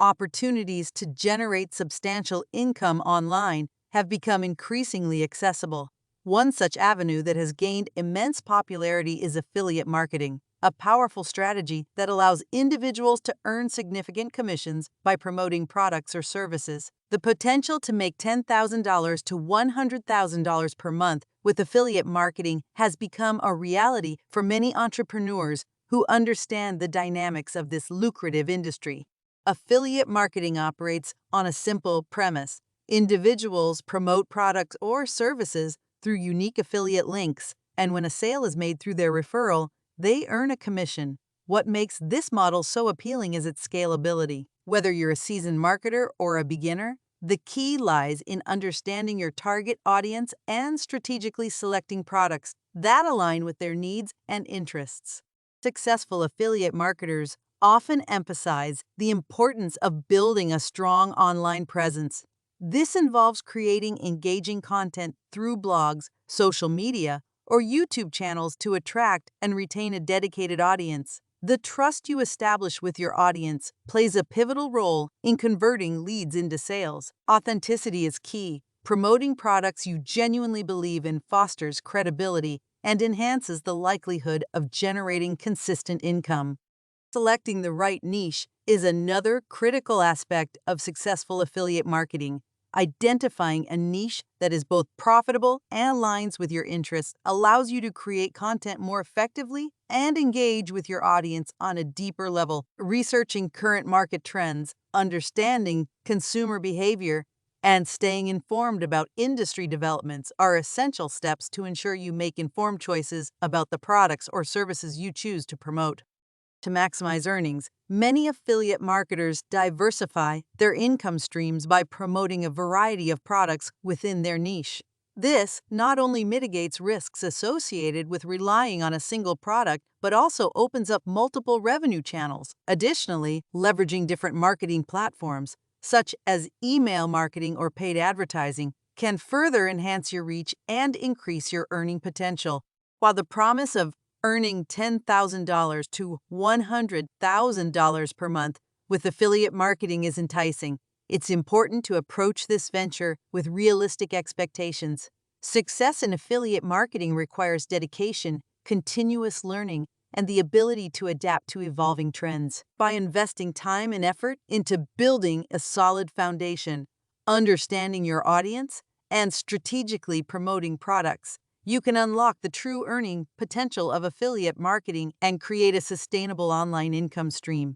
Opportunities to generate substantial income online have become increasingly accessible. One such avenue that has gained immense popularity is affiliate marketing, a powerful strategy that allows individuals to earn significant commissions by promoting products or services. The potential to make $10,000 to $100,000 per month with affiliate marketing has become a reality for many entrepreneurs who understand the dynamics of this lucrative industry. Affiliate marketing operates on a simple premise. Individuals promote products or services through unique affiliate links, and when a sale is made through their referral, they earn a commission. What makes this model so appealing is its scalability. Whether you're a seasoned marketer or a beginner, the key lies in understanding your target audience and strategically selecting products that align with their needs and interests. Successful affiliate marketers often emphasize the importance of building a strong online presence. This involves creating engaging content through blogs, social media, or YouTube channels to attract and retain a dedicated audience. The trust you establish with your audience plays a pivotal role in converting leads into sales. Authenticity is key. Promoting products you genuinely believe in fosters credibility and enhances the likelihood of generating consistent income. Selecting the right niche is another critical aspect of successful affiliate marketing. Identifying a niche that is both profitable and aligns with your interests allows you to create content more effectively and engage with your audience on a deeper level. Researching current market trends, understanding consumer behavior, and staying informed about industry developments are essential steps to ensure you make informed choices about the products or services you choose to promote. To maximize earnings, many affiliate marketers diversify their income streams by promoting a variety of products within their niche. This not only mitigates risks associated with relying on a single product, but also opens up multiple revenue channels. Additionally, leveraging different marketing platforms, such as email marketing or paid advertising, can further enhance your reach and increase your earning potential. While the promise of earning $10,000 to $100,000 per month with affiliate marketing is enticing, it's important to approach this venture with realistic expectations. Success in affiliate marketing requires dedication, continuous learning, and the ability to adapt to evolving trends. By investing time and effort into building a solid foundation, understanding your audience, and strategically promoting products, you can unlock the true earning potential of affiliate marketing and create a sustainable online income stream.